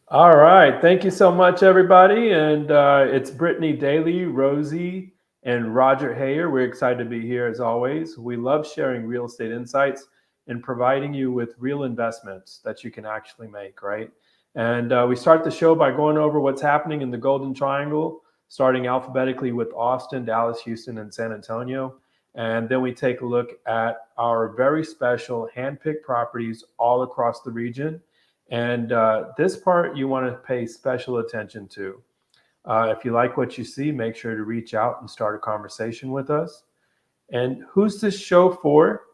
All right. Thank you so much, everybody. And it's Brittany Daly, Rosie, and Roger Hayer. We're excited to be here as always. We love sharing real estate insights and providing you with real investments that you can actually make, right? And we start the show by going over what's happening in the Golden Triangle, starting alphabetically with Austin, Dallas, Houston, and San Antonio. And then we take a look at our very special handpicked properties all across the region. And this part you want to pay special attention to. If you like what you see, make sure to reach out and start a conversation with us. And who's this show for?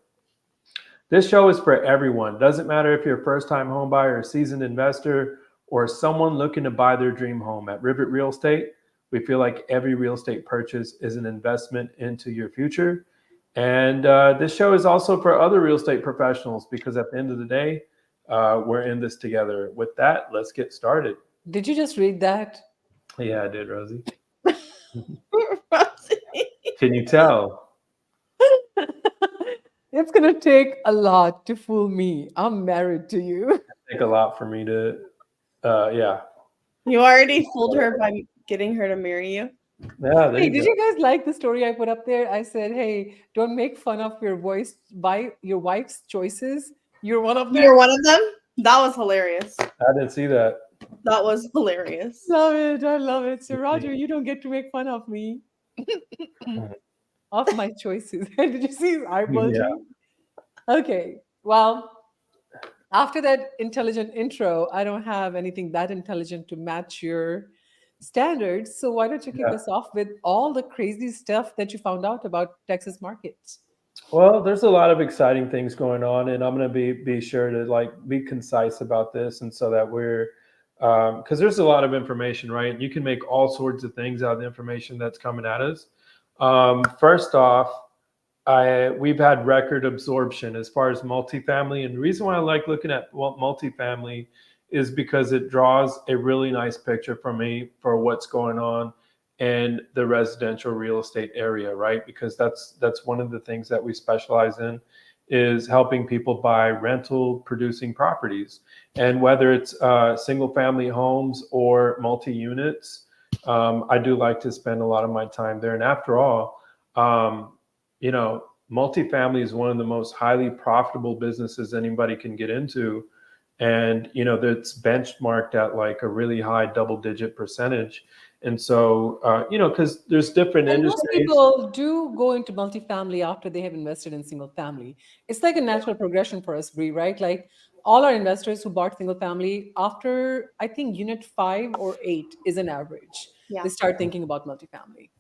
This show is for everyone. Doesn't matter if you're a first time homebuyer, a seasoned investor, or someone looking to buy their dream home. At Rivet Real Estate, we feel like every real estate purchase is an investment into your future. And this show is also for other real estate professionals because at the end of the day, we're in this together. With that, let's get started. Did you just read that? Yeah, I did, Rosie. Rosie. Can you tell? It's going to take a lot to fool me. I'm married to you. Take a lot for me to, yeah. You already fooled her by getting her to marry you. Yeah, there Hey, you did go. you guys like the story I put up there? I said, hey, don't make fun of your voice by your wife's choices. You're one of them. You're one of them? That was hilarious. I didn't see that. That was hilarious. Love it. I love it. So, Roger, you don't get to make fun of me, of my choices. Did you see his eye Yeah. bulging? Okay. Well, after that intelligent intro, I don't have anything that intelligent to match your standards. So why don't you kick Yeah. us off with all the crazy stuff that you found out about Texas markets? Well, there's a lot of exciting things going on, and I'm going to be sure to like be concise about this, and so that we're because there's a lot of information, right? You can make all sorts of things out of the information that's coming at us. First off, we've had record absorption as far as multifamily, and the reason why I like looking at multifamily is because it draws a really nice picture for me for what's going on in the residential real estate area, right? Because that's one of the things that we specialize in is helping people buy rental producing properties, and whether it's single family homes or multi units, I do like to spend a lot of my time there. And after all, you know, multifamily is one of the most highly profitable businesses anybody can get into. And, that's benchmarked at like a really high double digit percentage. And so, because there's different And most industries. people do go into multifamily after they have invested in single family. It's like a natural progression for us, Bree, right? Like all our investors who bought single family after, I think, unit 5 or 8 is an average. Yeah. They start thinking about multifamily.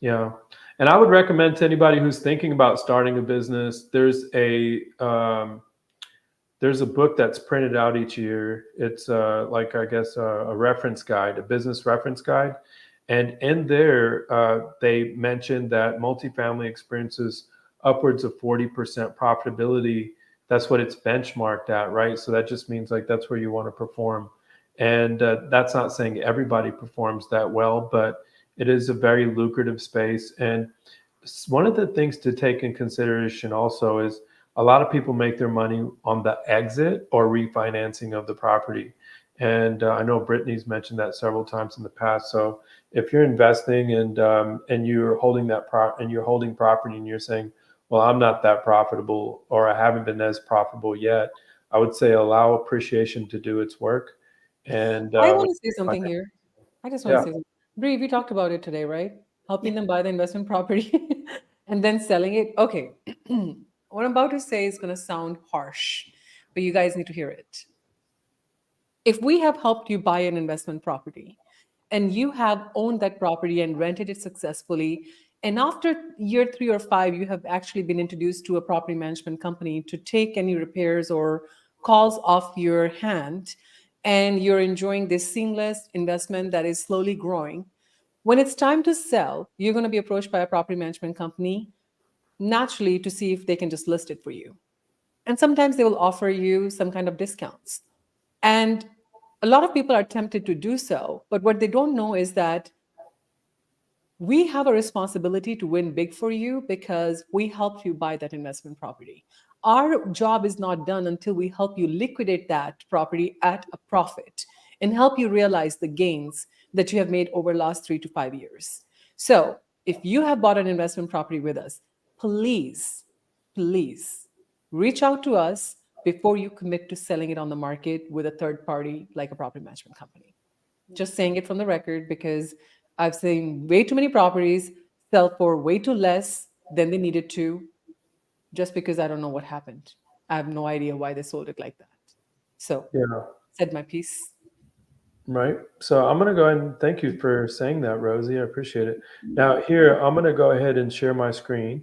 Yeah. And I would recommend to anybody who's thinking about starting a business, there's a book that's printed out each year. It's like I guess a reference guide, a business reference guide, and in there they mentioned that multifamily experiences upwards of 40% profitability. That's what it's benchmarked at, right? So that just means like that's where you want to perform, and that's not saying everybody performs that well, but it is a very lucrative space. And one of the things to take in consideration also is a lot of people make their money on the exit or refinancing of the property. And I know Brittany's mentioned that several times in the past. So if you're investing and you're holding and you're holding property and you're saying, well, I'm not that profitable or I haven't been as profitable yet, I would say allow appreciation to do its work. And I when want to say you something refinance, here. I just want to yeah, say something. Bree, we talked about it today, right? Helping Yeah. them buy the investment property and then selling it. Okay. What I'm about to say is going to sound harsh, but you guys need to hear it. If we have helped you buy an investment property and you have owned that property and rented it successfully, and after year 3 or 5, you have actually been introduced to a property management company to take any repairs or calls off your hand, and you're enjoying this seamless investment that is slowly growing. When it's time to sell, you're going to be approached by a property management company naturally to see if they can just list it for you. And sometimes they will offer you some kind of discounts. And a lot of people are tempted to do so, but what they don't know is that we have a responsibility to win big for you because we helped you buy that investment property. Our job is not done until we help you liquidate that property at a profit. and help you realize the gains that you have made over the last 3 to 5 years. So if you have bought an investment property with us, please reach out to us before you commit to selling it on the market with a third party like a property management company. Just saying it from the record, because I've seen way too many properties sell for way too less than they needed to, just because I don't know what happened. I have no idea why they sold it like that. So, Yeah. said my piece. Right. So I'm going to go ahead and thank you for saying that, Rosie. I appreciate it. Now, here, I'm going to go ahead and share my screen.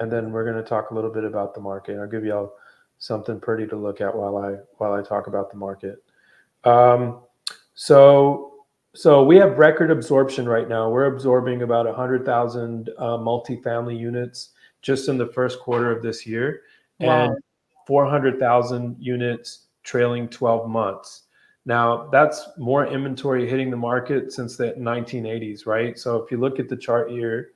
And then we're going to talk a little bit about the market. I'll give you all something pretty to look at while I talk about the market. So we have record absorption right now. We're absorbing about 100,000 multifamily units just in the first quarter of this year, and Wow. 400,000 units trailing 12 months. Now, that's more inventory hitting the market since the 1980s, right? So if you look at the chart here,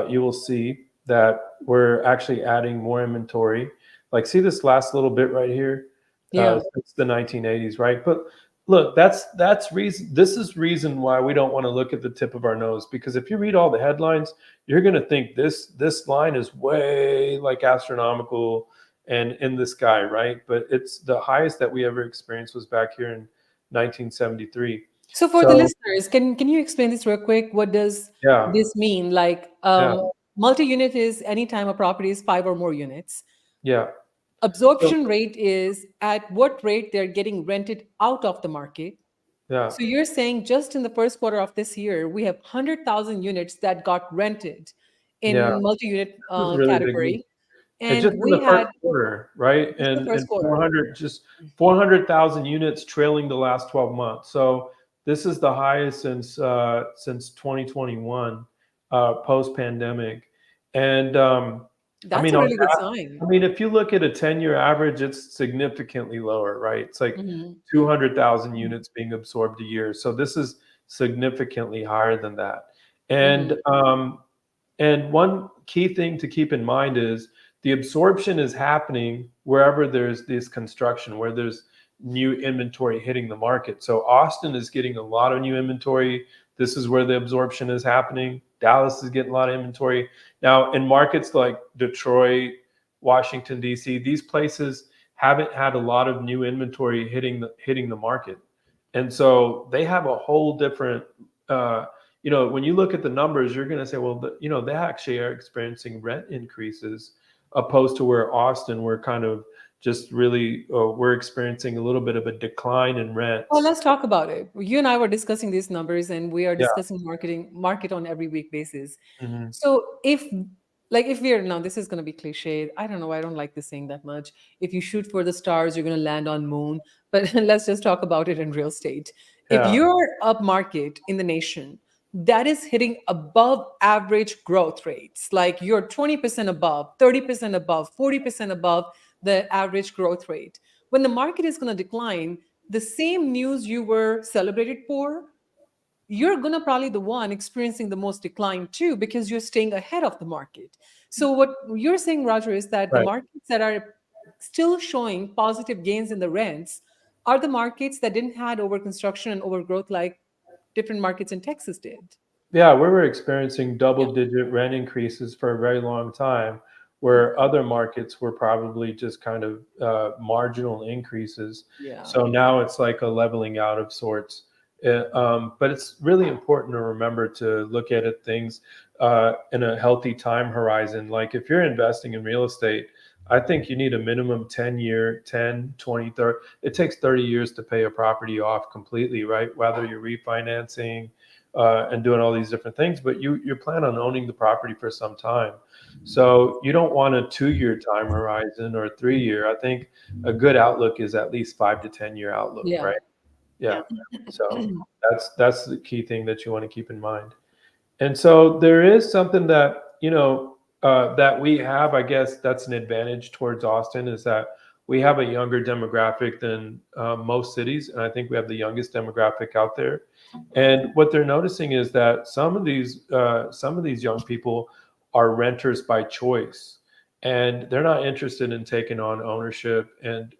you will see that we're actually adding more inventory. Like, see this last little bit right here? Yeah. Since the 1980s, right? But look, that's reason. This is reason why we don't want to look at the tip of our nose, because if you read all the headlines, you're going to think this line is way like astronomical and in the sky, right? But it's the highest that we ever experienced was back here in 1973. So for the So listeners, can you explain this real quick? What does yeah, this mean? Like, yeah, multi-unit is anytime a property is 5 or more units. yeah. So Absorption rate is at what rate they're getting rented out of the market. yeah, So you're saying just in the first quarter of this year, we have 100,000 units that got rented yeah. in multi-unit This is really big news. category, And and just in we the first had quarter, right? just the first And quarter. 400, just 400,000 units trailing the last 12 months. So this is the highest since 2021, post pandemic. And I That's mean, a on really good sign. I mean, if you look at a 10-year average, it's significantly lower, right? It's like Mhm. 200,000 units being absorbed a year. So this is significantly higher than that. Mhm. And one key thing to keep in mind is the absorption is happening wherever there's this construction, where there's new inventory hitting the market. So Austin is getting a lot of new inventory. This is where the absorption is happening. Dallas is getting a lot of inventory. Now, in markets like Detroit, Washington, D.C., these places haven't had a lot of new inventory hitting the market. And so they have a whole different when you look at the numbers, you're going to say, well, they actually are experiencing rent increases, opposed to where Austin, we're kind of just really, we're experiencing a little bit of a decline in Well, rents. let's talk about it. You and I were discussing these numbers, and we are Yeah. discussing market on every week basis. Hmm. So if we're now, this is going to be cliche. I don't know. I don't like this saying that much. If you shoot for the stars, you're going to land on moon. But let's just talk about it in real estate. If Yeah. you're up market in the nation that is hitting above average growth rates, like you're 20% above, 30% above, 40% above the average growth rate, when the market is going to decline, the same news you were celebrated for, you're going to probably the one experiencing the most decline too, because you're staying ahead of the market. So what you're saying, Roger, is that the Right. markets that are still showing positive gains in the rents are the markets that didn't had over construction and overgrowth like different markets in Texas did. Yeah, we were experiencing Yeah. double-digit rent increases for a very long time, where other markets were probably just kind of marginal increases. Yeah. So now it's like a leveling out of sorts. But it's really important to remember to look at it, things in a healthy time horizon. Like if you're investing in real estate, I think you need a minimum 10-year, 10, 20, 30. It takes 30 years to pay a property off completely, right? Whether you're refinancing, and doing all these different things, but you plan on owning the property for some time. So you don't want a 2-year time horizon or a 3-year. I think a good outlook is at least 5 to 10 year outlook, Yeah. right? Yeah. So that's the key thing that you want to keep in mind. And so there is something that, that we have, I guess that's an advantage towards Austin, is that we have a younger demographic than most cities. And I think we have the youngest demographic out there. And what they're noticing is that some of these young people are renters by choice. and they're not interested in taking on ownership and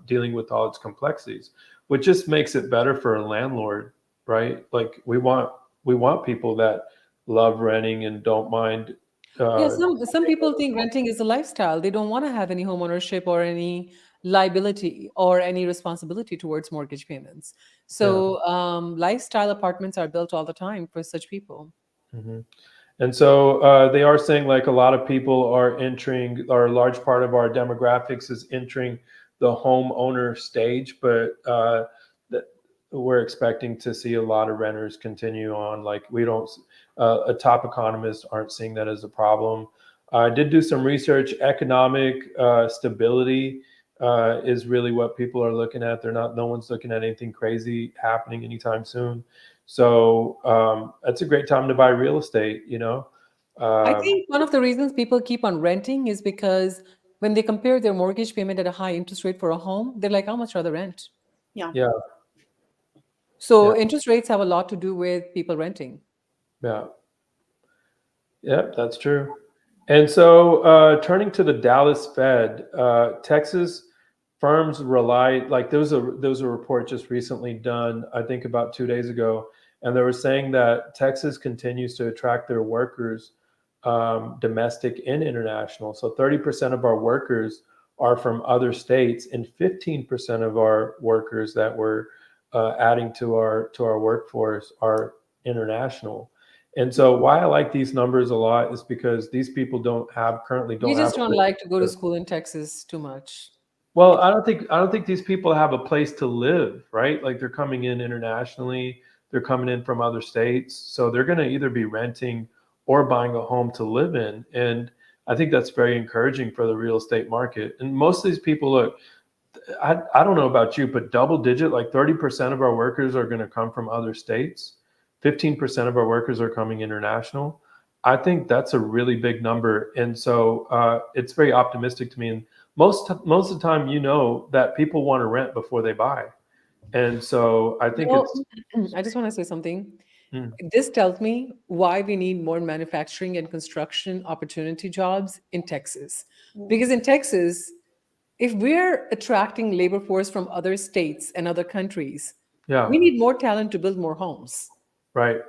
dealing with all its complexities, which just makes it better for a landlord, right? Like we want people that love renting and don't mind. Yeah, Uh, some people think renting is a lifestyle. They don't want to have any home ownership or any liability or any responsibility towards mortgage payments. yeah. So lifestyle apartments are built all the time for such people. hmm And so they are saying like a lot of people are entering, or a large part of our demographics is entering the homeowner stage, but th- we're expecting to see a lot of renters continue on. Like we don't, a top economists aren't seeing that as a problem. I did do some research. Economic stability is really what people are looking at. They're not, no one's looking at anything crazy happening anytime soon. So that's a great time to buy real estate, you know. I Uh, think one of the reasons people keep on renting is because when they compare their mortgage payment at a high interest rate for a home, they're like, how much rather rent? Yeah. yeah, yeah, So interest rates have a lot to do with people renting. yeah, yeah, that's true. And so turning to the Dallas Fed, Texas firms rely, like there was a report just recently done, I think about 2 days ago, and they were saying that Texas continues to attract their workers, domestic and international. So 30% of our workers are from other states, and 15% of our workers that we're adding to our workforce are international. And so why I like these numbers a lot is because these people currently You don't have just a don't place like to go to to. school in Texas too much. Well, I don't think these people have a place to live, right? Like they're coming in internationally, they're coming in from other states, so they're going to either be renting or buying a home to live in. And I think that's very encouraging for the real estate market. And most of these people, look, I don't know about you, but double digit, like 30% of our workers are going to come from other states. 15% of our workers are coming international. I think that's a really big number. And so it's very optimistic to me. And most of the time, you know, that people want to rent before they buy. And so I think Well, it's, I just want to say something. mm, This tells me why we need more manufacturing and construction opportunity jobs in Texas. Because in Texas, if we're attracting labor force from other states and other countries, yeah, we need more talent to build more homes, right.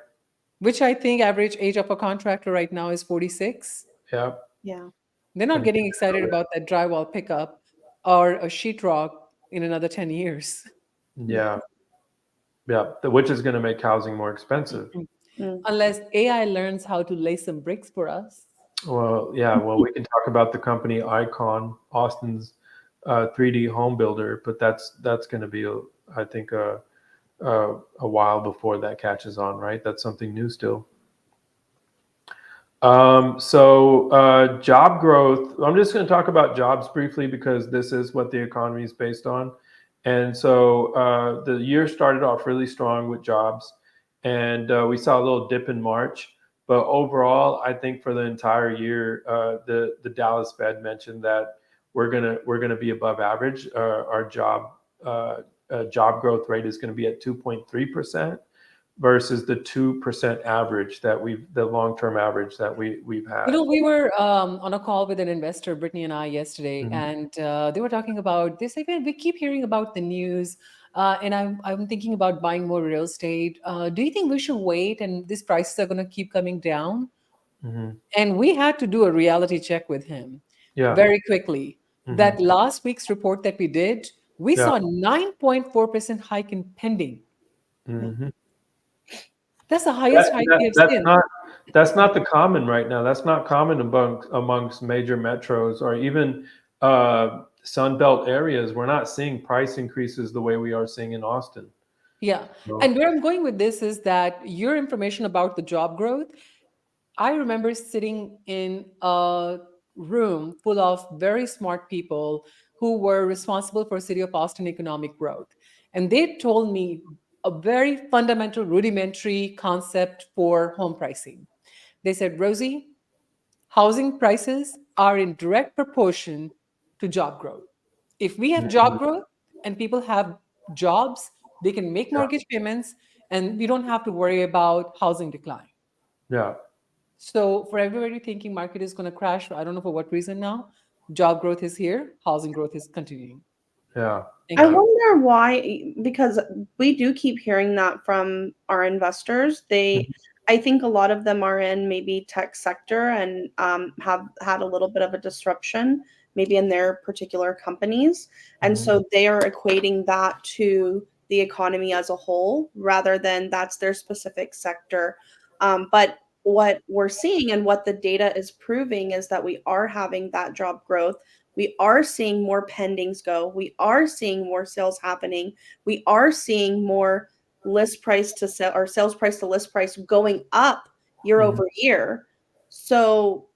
which I think average age of a contractor right now is 46. Yeah. Yeah. They're not And getting excited about that drywall pickup or a sheetrock in another 10 years. yeah, yeah, which is going to make housing more expensive. Mm. Unless AI learns how to lay some bricks for us. Well, yeah. Well, we can talk about the company Icon, Austin's 3D home builder, but that's going to be, I think, a while before that catches on, right? That's something new still. So job growth. I'm just going to talk about jobs briefly because this is what the economy is based on. And so the year started off really strong with jobs, and we saw a little dip in March. But overall, I think for the entire year, the Dallas Fed mentioned that we're gonna be above average. Our job growth rate is going to be at 2.3% versus the 2% average the long-term average that we've You had. know, we were on a call with an investor, Brittany and I, yesterday, Mhm. and they were talking about this. Again, we keep hearing about the news, and I'm thinking about buying more real estate. Do you think we should wait and these prices are going to keep coming down? Mhm. And we had to do a reality check with him Yeah. very quickly. Mhm. That last week's report that we did, we Yeah. saw 9.4% hike in pending. Mhm. That's the highest That, hike that we have that's seen. not that's not the common right now. That's not common amongst major metros or even Sun Belt areas. We're not seeing price increases the way we are seeing in Austin. Yeah. So, And where I'm going with this is that your information about the job growth, I remember sitting in a room full of very smart people who were responsible for City of Austin economic growth. And they told me a very fundamental, rudimentary concept for home pricing. They said, Rosie, housing prices are in direct proportion to job growth. If we have job mhm. growth and people have jobs, they can make Yeah. mortgage payments and we don't have to worry about housing decline. Yeah. So for everybody thinking market is going to crash, I don't know for what reason now, job growth is here, housing growth is continuing. Yeah. Thank I you. wonder why, because we do keep hearing that from our investors. I think a lot of them are in maybe tech sector and have had a little bit of a disruption, maybe in their particular companies. And Mhm. so they are equating that to the economy as a whole rather than that's their specific sector. But what we're seeing and what the data is proving is that we are having that job growth. We are seeing more pendings go. We are seeing more sales happening. We are seeing more list price to sell or sales price to list price going up year Mhm. over year. So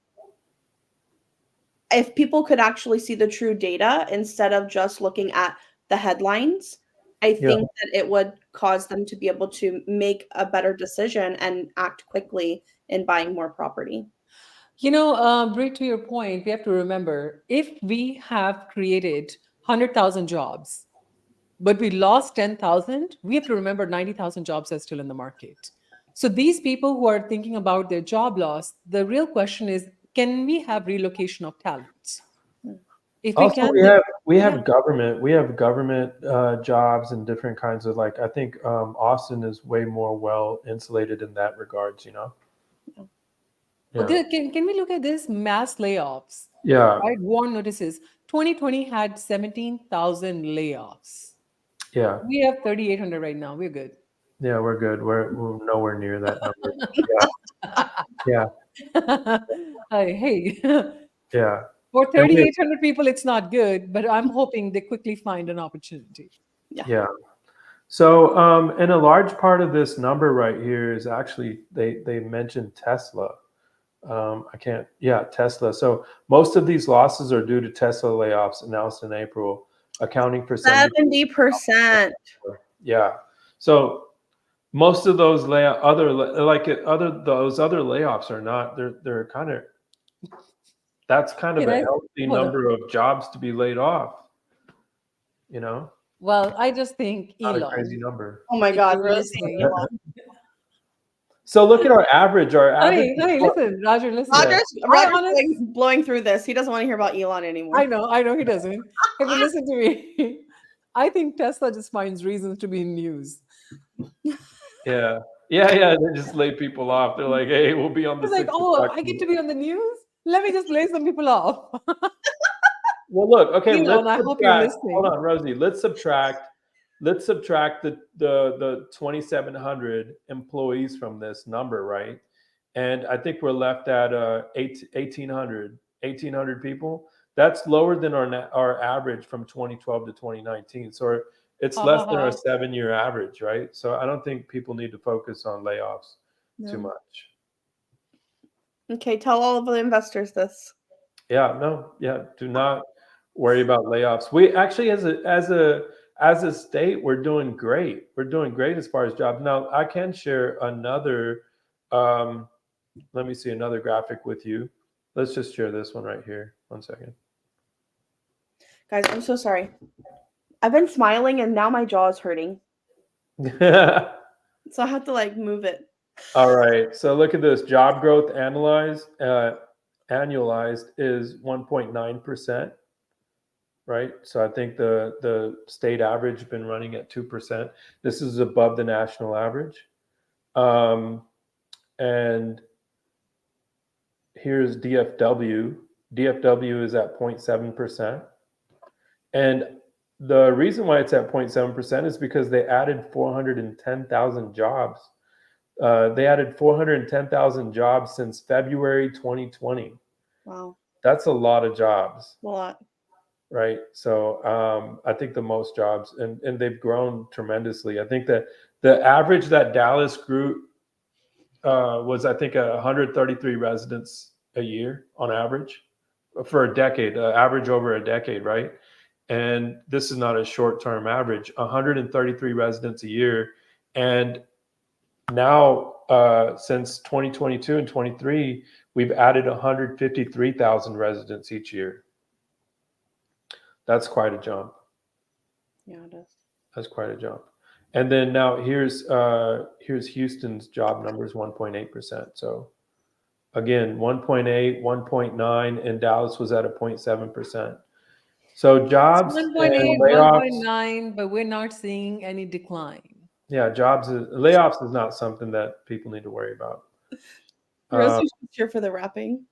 if people could actually see the true data instead of just looking at the headlines, I Yeah. think that it would cause them to be able to make a better decision and act quickly in buying more property. You know, Brie, to your point, we have to remember if we have created 100,000 jobs, but we lost 10,000, we have to remember 90,000 jobs are still in the market. So these people who are thinking about their job loss, the real question is, can we have relocation of talent? If we Also, can, we then have we yeah. have government jobs and different kinds of like. I think Austin is way more well insulated in that regards. You know. Well, Yeah. can we look at this mass layoffs? Yeah. Right, WARN notices 2020 had 17,000 layoffs. Yeah. We have 3,800 right now. We're good. Yeah. We're good. We're nowhere near that number. Yeah. Yeah. Hey, Yeah. for And we 3,800 people, it's not good, but I'm hoping they quickly find an opportunity. Yeah. yeah. So, and a large part of this number right here is actually they mentioned Tesla. I can't. Yeah, Tesla. So most of these losses are due to Tesla layoffs announced in April, accounting for 70%. Yeah. So most of those those other layoffs are not. They're kind of that's kind of Can a I healthy hold on? number of jobs to be laid off. You know, Well, I just think not a crazy Elon, number. Oh my if God, you're Rosie and listening. Elon. So look at our average. Our average. Honey, listen, Roger, listen. Yeah. I Roger's honest, blowing through this. He doesn't want to hear about Elon anymore. I know he doesn't. Hey, but listen to me. I think Tesla just finds reasons to be in news. Yeah. Yeah. They just lay people off. They're like, hey, we'll be on the It's like, 6 oh, o'clock. I get to be on the news. Let me just lay some people off. Well, look, okay, let's Elon, I hope you're subtract. Hold listening. on, Rosie. Let's subtract the 2,700 employees from this number, right? And I think we're left at 1,800 people. That's lower than our average from 2012 to 2019. So it's Ha ha less than our ha. 7-year average, right? So I don't think people need to focus on layoffs too No. much. Okay, tell all of the investors this. Yeah, no, yeah, do not worry about layoffs. We actually, as a state, we're doing great. We're doing great as far as jobs. Now, I can share another. Um, Let me see another graphic with you. Let's just share this one right here. 1 second. Guys, I'm so sorry. I've been smiling and now my jaw is hurting. So I have to like move it. All right. So look at this. Job growth annualized is 1.9%. Right. So I think the state average has been running at 2%. This is above the national average. And here's DFW. DFW is at 0.7%. And the reason why it's at 0.7% is because they added 410,000 jobs. They added 410,000 jobs since February 2020. Wow. That's a lot of jobs. A lot. Right. So I think the most jobs and they've grown tremendously. I think that the average that Dallas grew was I think 133 residents a year on average for a decade, average over a decade, right? And this is not a short-term average, 133 residents a year. And now since 2022 and 23, we've added 153,000 residents each year. That's quite a jump. Yeah, it is. That's quite a jump. And then now here's Houston's job numbers, 1.8%. So again, 1.8, 1.9, and Dallas was at a 0.7%. So jobs It's and 1.8, layoffs, 1.9, but we're not seeing any decline. yeah, layoffs is not something that people need to worry about. Rosie Uh, should cheer for the rapping.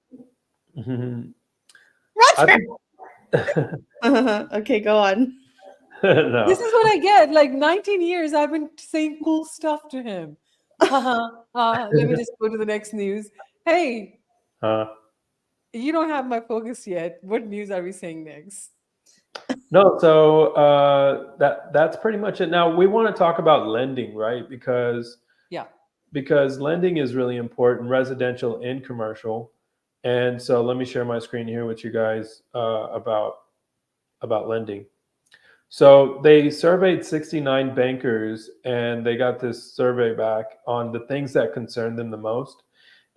I Roger. think Okay, go on. This no. is what I get. Like 19 years, I've been saying cool stuff to him. Let me just go to the next news. Hey, Uh, you don't have my focus yet. What news are we saying next? no, so that's pretty much it. Now we want to talk about lending, right? Yeah. Because lending is really important, residential and commercial. And so let me share my screen here with you guys about lending. So they surveyed 69 bankers and they got this survey back on the things that concern them the most.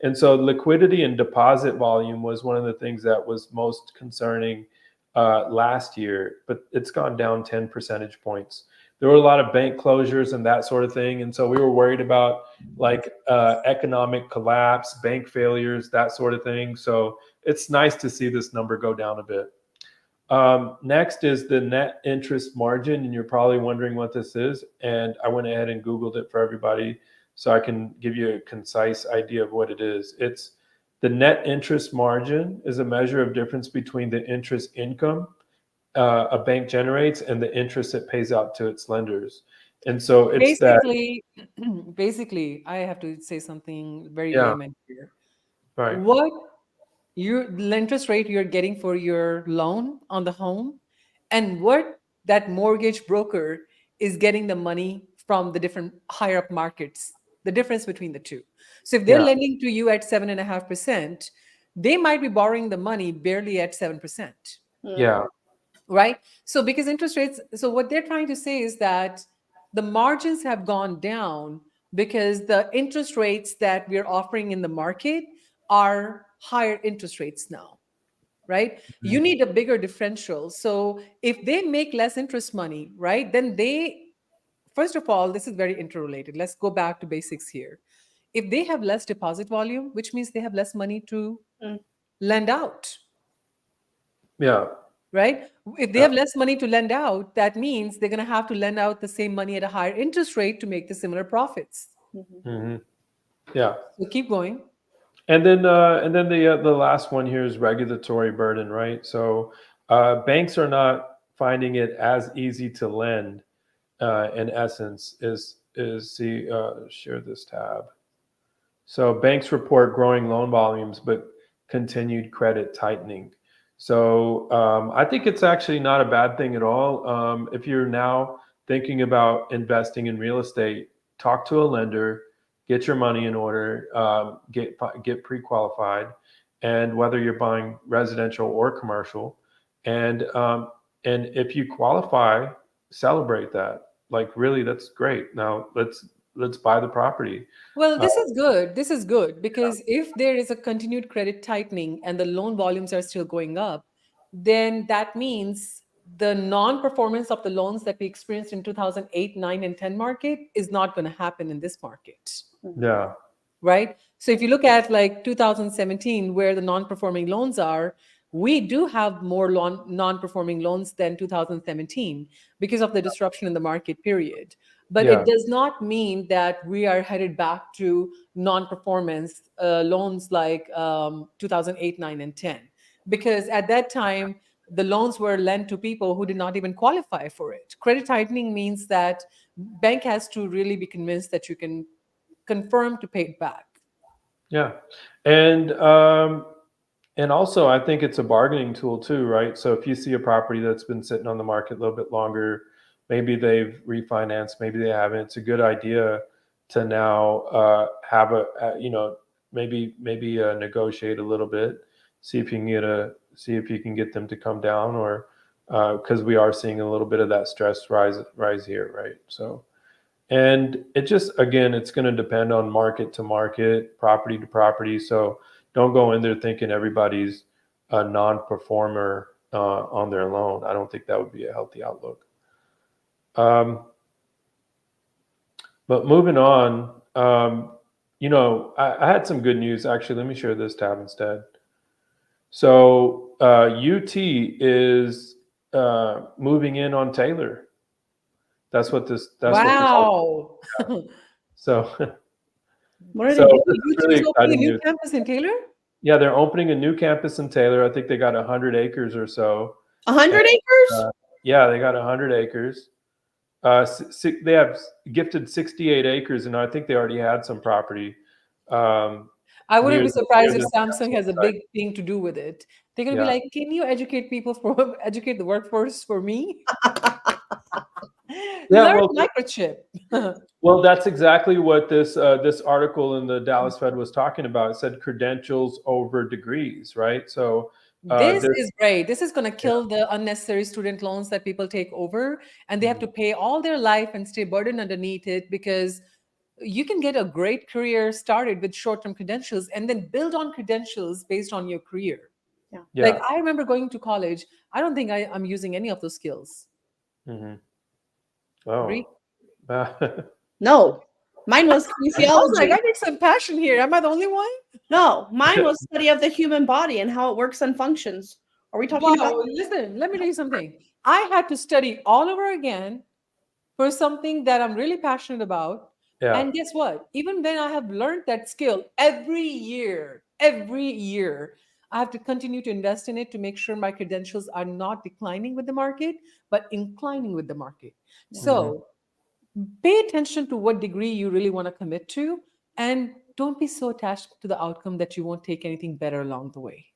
And so liquidity and deposit volume was one of the things that was most concerning last year, but it's gone down 10 percentage points. There were a lot of bank closures and that sort of thing. And so we were worried about like economic collapse, bank failures, that sort of thing. So it's nice to see this number go down a bit. Next is the net interest margin, and you're probably wondering what this is. And I went ahead and Googled it for everybody so I can give you a concise idea of what it is. It's the net interest margin is a measure of difference between the interest income a bank generates and the interest it pays out to its lenders. And so it's that, Basically, basically, I have to say something very yeah, vehement here. right. What the interest rate you're getting for your loan on the home, and what that mortgage broker is getting the money from the different higher up markets, the difference between the two. So if they're Yeah, lending to you at 7.5%, they might be borrowing the money barely at 7%, yeah, right? So because interest rates, so what they're trying to say is that the margins have gone down because the interest rates that we're offering in the market are higher interest rates now, right? You mhm, need a bigger differential. So if they make less interest money, right, then they, first of all, this is very interrelated. Let's go back to basics here. If they have less deposit volume, which means they have less money to Mm. lend out, yeah, right? If they yeah, have less money to lend out, that means they're going to have to lend out the same money at a higher interest rate to make the similar profits. Mhm. hmm yeah. So keep going. And then the last one here is regulatory burden, right? So banks are not finding it as easy to lend. In essence, is see share this tab. So banks report growing loan volumes, but continued credit tightening. So I think it's actually not a bad thing at all. If you're now thinking about investing in real estate, talk to a lender, get your money in order, get pre-qualified, and whether you're buying residential or commercial, and if you qualify, celebrate that. Like really, that's great. Now let's buy the property. Well, Uh, this is good. This is good because if there is a continued credit tightening and the loan volumes are still going up, then that means the non-performance of the loans that we experienced in 2008, 9, and 10 market is not going to happen in this market, yeah. right? So if you look at like 2017, where the non-performing loans are, we do have more non-performing loans than 2017 because of the disruption in the market period. But Yeah, it does not mean that we are headed back to non-performance loans like 2008, 9, and 10. Because at that time, the loans were lent to people who did not even qualify for it. Credit tightening means that bank has to really be convinced that you can confirm to pay it back. yeah, and also I think it's a bargaining tool too, right? So if you see a property that's been sitting on the market a little bit longer, maybe they've refinanced, maybe they haven't. It's a good idea to now have maybe negotiate a little bit, see if you can see if you can get them to come down, or because we are seeing a little bit of that stress rise here, right? So. And it just, again, it's going to depend on market to market, property to property. So don't go in there thinking everybody's a non-performer on their loan. I don't think that would be a healthy outlook. Um, but moving on, you know, I had some good news actually. Let me share this tab instead. So UT is moving in on Taylor. That's what this. That's what this. Wow. So What are so they doing? this is UT really is opening a exciting new news. campus in Taylor? Yeah, they're opening a new campus in Taylor. I think they got 100 acres or so. 100 And, acres? yeah, they got 100 acres. They have gifted 68 acres, and I think they already had some property I wouldn't near be near surprised if this Samsung has a site. big thing to do with it. They're going to be Yeah, like, can you educate people for educate the workforce for me? yeah. Learn Well, microchip. well, that's exactly what this article in the Dallas Fed was talking about. It said credentials over degrees, right? So This this, is great. This is going to yeah, kill the unnecessary student loans that people take over, and they have mhm, to pay all their life and stay burdened underneath it, because you can get a great career started with short-term credentials and then build on credentials based on your career. Yeah. Like, yeah. I remember going to college. I don't think I'm using any of those skills. Hmm. Brie? Oh, No. Mine was I was like, kinesiology. I need some passion here. Am I the only one? No, mine was study of the human body and how it works and functions. Are we talking about? Wow, listen, let me tell you something. I had to study all over again for something that I'm really passionate about. yeah. And guess what? Even when I have learned that skill every year, I have to continue to invest in it to make sure my credentials are not declining with the market, but inclining with the market. Mhm. So pay attention to what degree you really want to commit to, and don't be so attached to the outcome that you won't take anything better along the way.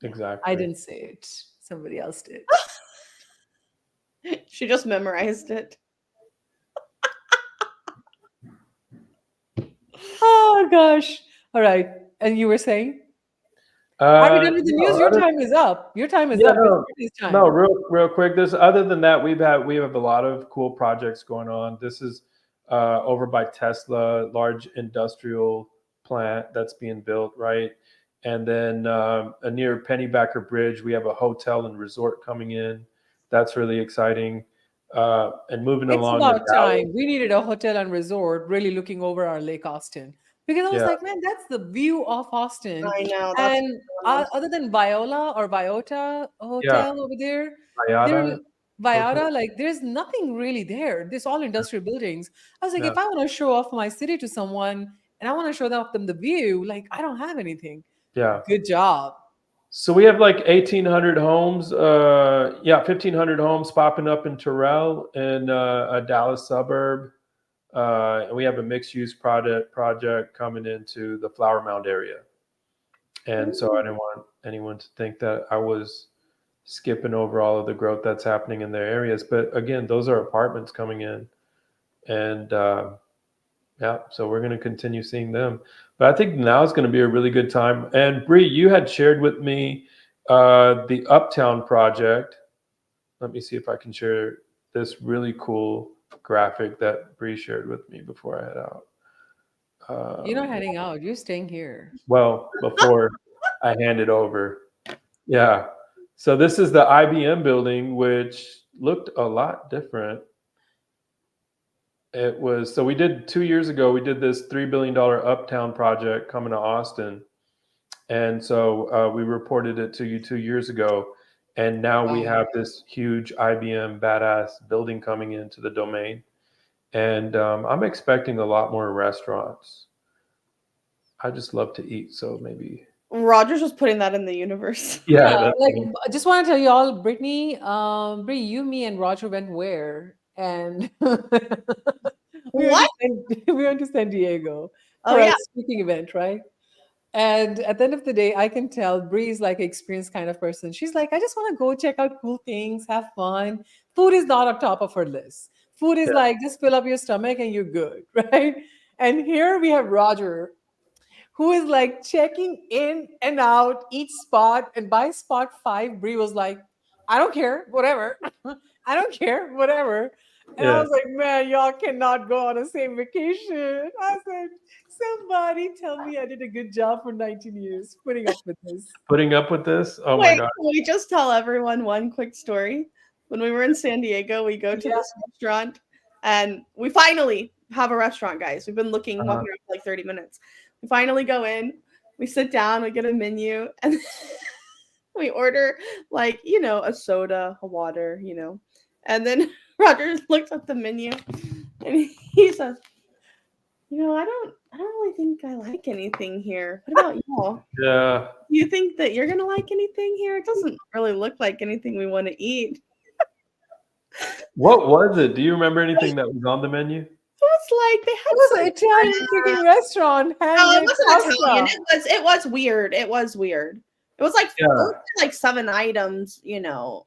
I Exactly. didn't say it, somebody else did. She just memorized it. Oh gosh. All right. And you were saying? Are we done with the news? No, Your time is up. Your time is yeah, up. It's no, Brittany's no, time. real quick. This other than that, we have a lot of cool projects going on. This is over by Tesla, large industrial plant that's being built, right? And then near Pennybacker Bridge, we have a hotel and resort coming in. That's really exciting. And moving It's along to about Dallas, time. We needed a hotel and resort really looking over our Lake Austin. Because I was yeah, like, man, that's the view of Austin. I know. That's And honest. other than Viola or Viota yeah, Hotel over there, there Mayada Hotel, Viota, like there's nothing really there. There's all industrial buildings. I was like, yeah. if I want to show off my city to someone and I want to show them the view, like I don't have anything. Yeah. Good job. So we have like 1,800 homes, yeah, 1,500 homes popping up in Terrell in a Dallas suburb. And we have a mixed use project coming into the Flower Mound area. And so I didn't want anyone to think that I was skipping over all of the growth that's happening in their areas. But again, those are apartments coming in. And yeah, so we're going to continue seeing them. But I think now is going to be a really good time. And Bree, you had shared with me the Uptown project. Let me see if I can share this really cool graphic that Bree shared with me before I head out. You're not heading out. You're staying here. Well, before I hand it over. Yeah. So this is the IBM building, which looked a lot different. It was, so we did 2 years ago, we did this $3 billion Uptown project coming to Austin. And so we reported it to you 2 years ago. And now we Wow. have this huge IBM badass building coming into the domain. And I'm expecting a lot more restaurants. I just love to eat. So maybe, Roger's just putting that in the universe. yeah, Yeah, that's like I just want to tell you all, Brittany, Brie, you, me, and Roger went where? And What? We went to San Diego Oh for a yeah. speaking event, right? And at the end of the day, I can tell Bree is like an experienced kind of person. She's like, I just want to go check out cool things, have fun. Food is not on top of her list. Food is yeah, like just fill up your stomach and you're good, right? And here we have Roger, who is like checking in and out each spot. And by spot 5, Bree was like, I don't care, whatever. I don't care, whatever. And I yeah. was like, man, y'all cannot go on the same vacation. I said, somebody tell me I did a good job for 19 years putting up with this. Putting up with this. Oh my Wait, God. can we just tell everyone one quick story? When we were in San Diego, we go to Yeah. this restaurant and we finally have a restaurant, guys. We've been walking around for like like 30 minutes. We finally go in, we sit down, we get a menu, and we order like, a soda, a water, And then Roger looks at the menu and he says, I don't really think I like anything here. What about y'all? Yeah. Do you think that you're gonna like anything here? It doesn't really look like anything we want to eat. What was it? Do you remember anything that was on the menu? It was like they had It was some an Italian freaking restaurant. No, it Handmade wasn't Italian. pasta. It was weird. It was weird. It was like Yeah. it was like 7 items,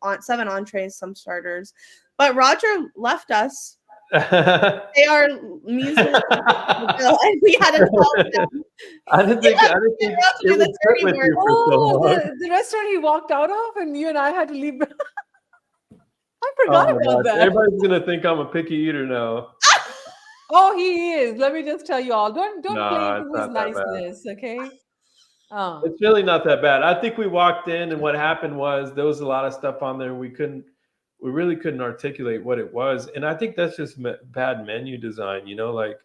on 7 entrees, some starters. But Roger left us. They are music, and we had to tell them. I didn't think Yeah, it do would the sit dirty with work. you for so Oh, long. the restaurant he walked out of, and you and I had to leave. I Oh forgot my about gosh. that. Everybody's gonna think I'm a picky eater now. Oh, he is. Let me just tell you all. Don't Nah, play it's into his not that bad. niceness, okay? It's really not that bad. I think we walked in, and what happened was there was a lot of stuff on there. We really couldn't articulate what it was, and I think that's just bad menu design. Like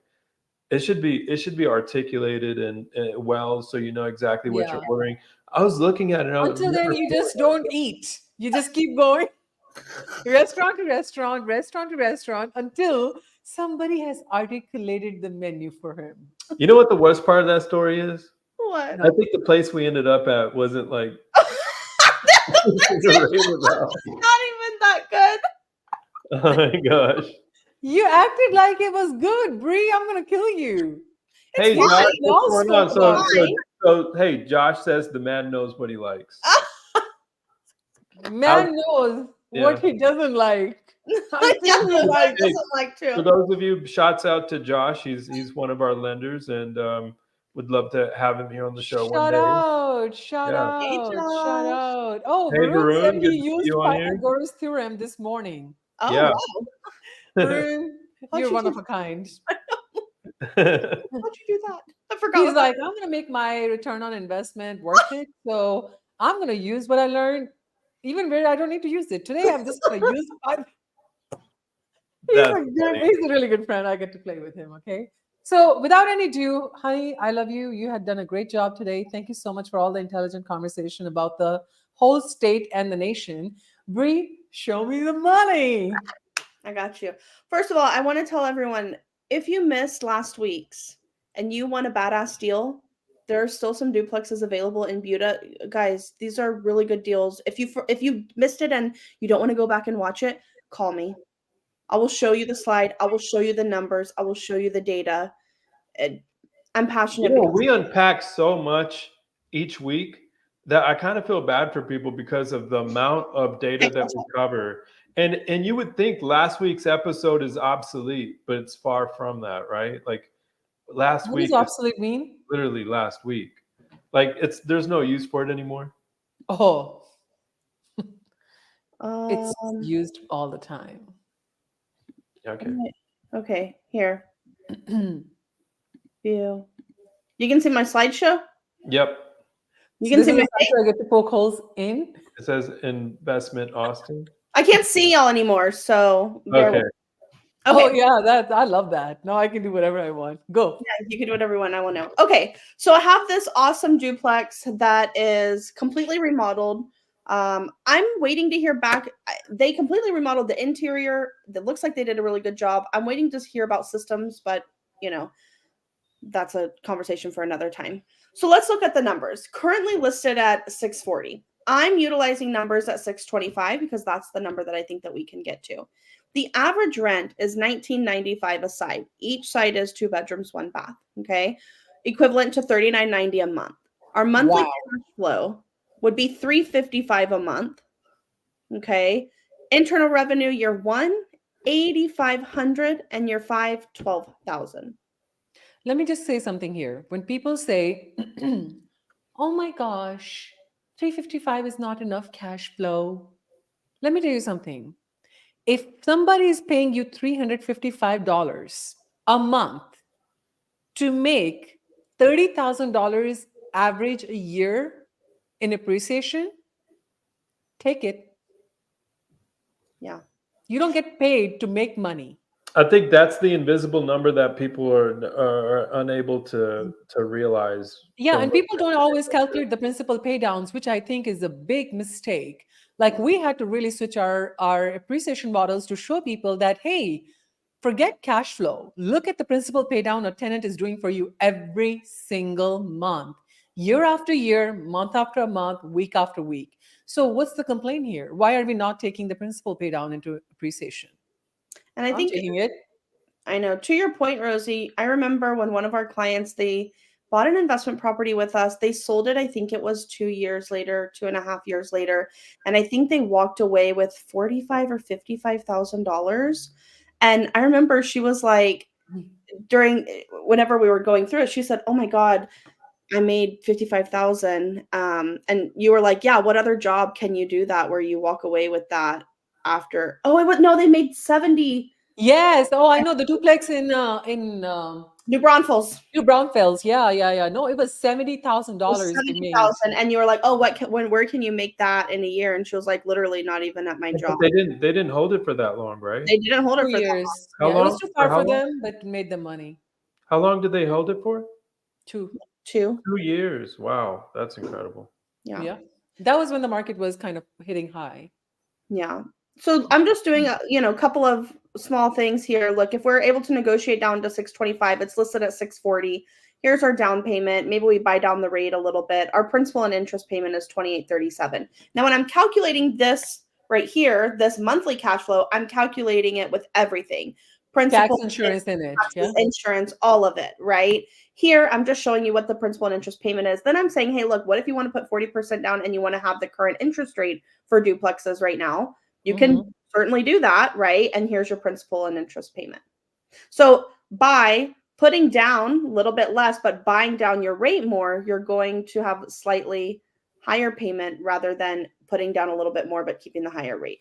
it should be articulated and well, so you know exactly what you're Yeah. ordering. I was looking at it. Until then, you just don't eat. You just keep going, restaurant to restaurant, restaurant to restaurant, until somebody has articulated the menu for him. You know what the worst part of that story is? What? I think the place we ended up at wasn't like. It's not even that good. Oh my gosh! You acted like it was good, Bree. I'm gonna kill you. Hey, fine. Josh, We all what's going on? spoke about So, hey, Josh says the man knows what he likes. Man knows what Yeah. he doesn't like. Yeah, Until he likes. doesn't like For too. those of you, shouts out to Josh. He's one of our lenders, and would love to have him here on the show one Shout day. out, shout Yeah. out, Hey, shout Josh. out. Oh, Hey, Varun said Varun, he good to see used you on here. Pythagoras theorem this morning. Oh, Yeah. wow. Varun, How'd you're you one do of a kind. How'd you do that? I forgot. He's about like, I'm gonna make my return on investment worth it. So I'm gonna use what I learned, even where I don't need to use it. Today I'm just gonna use That's he's a really good friend. I get to play with him. Okay. So without any ado, honey, I love you. You had done a great job today. Thank you so much for all the intelligent conversation about the whole state and the nation. Bree, show me the money. I got you. First of all, I want to tell everyone, if you missed last week's and you want a badass deal, there are still some duplexes available in Buda. Guys, these are really good deals. If you missed it and you don't want to go back and watch it, call me. I will show you the slide. I will show you the numbers. I will show you the data. I'm passionate. we unpack so much each week that I kind of feel bad for people because of the amount of data that we cover. And you would think last week's episode is obsolete, but it's far from that, right? Like last What week does obsolete mean? literally last week. Like there's no use for it anymore. Oh, Um, it's used all the time. Okay. Okay, here. View. You can see my slideshow. Yep. You can see my. I get to poke holes in. It says investment Austin. I can't see y'all anymore, so. bear Okay. with- Oh Okay. yeah, I love that. Now I can do whatever I want. Go. Yeah, you can do whatever you want. I will know. Okay, so I have this awesome duplex that is completely remodeled. I'm waiting to hear back. They completely remodeled the interior. It looks like they did a really good job. I'm waiting to hear about systems, but that's a conversation for another time. So let's look at the numbers. Currently listed at 640. I'm utilizing numbers at 625 because that's the number that I think that we can get to. The average rent is $19.95 a side. Each side is 2 bedrooms, 1 bath. Okay, equivalent to $39.90 a month. Our monthly cash flow would be $355 a month. Okay, internal revenue year 1, $8,500, and year 5, $12,000. Let me just say something here. When people say, "Oh my gosh, 355 is not enough cash flow," let me tell you something. If somebody is paying you $355 a month to make $30,000 average a year in appreciation, take it. Yeah. You don't get paid to make money. I think that's the invisible number that people are unable to realize. Yeah, From and people don't always calculate the principal pay downs, which I think is a big mistake. Like we had to really switch our appreciation models to show people that, hey, forget cash flow. Look at the principal pay down a tenant is doing for you every single month, year after year, month after month, week after week. So what's the complaint here? Why are we not taking the principal pay down into appreciation? And I I'm think taking it. I know, to your point, Rosie, I remember when one of our clients, they bought an investment property with us. They sold it, I think it was 2 years later, 2.5 years later. And I think they walked away with 45 or $55,000. And I remember she was like, during whenever we were going through it, she said, "Oh my God, I made 55,000." And you were like, "Yeah, what other job can you do that where you walk away with that after?" Oh, it was no, they made 70. Yes. Oh, I know the duplex in New Braunfels. New Braunfels. Yeah, yeah, yeah. No, it was Was $70,000 they made. 70,000, and you were like, "Oh, where can you make that in a year?" And she was like, "Literally not even at my But job." they didn't hold it for that long, right? They didn't hold her Two for that. years. How Yeah, it was long? too For far how for long? them, but made them money. How long did they hold it for? Two. 2. 2 years. Wow, that's incredible. Yeah. Yeah. That was when the market was kind of hitting high. Yeah. So I'm just doing a, couple of small things here. Look, if we're able to negotiate down to 625, it's listed at 640. Here's our down payment. Maybe we buy down the rate a little bit. Our principal and interest payment is 2837. Now, when I'm calculating this right here, this monthly cash flow, I'm calculating it with everything. Tax Principal, insurance in it. Yeah. taxes, insurance, all of it, right? Here, I'm just showing you what the principal and interest payment is. Then I'm saying, hey, look, what if you want to put 40% down and you want to have the current interest rate for duplexes right now? You can Mhm. certainly do that, right? And here's your principal and interest payment. So by putting down a little bit less, but buying down your rate more, you're going to have a slightly higher payment rather than putting down a little bit more, but keeping the higher rate.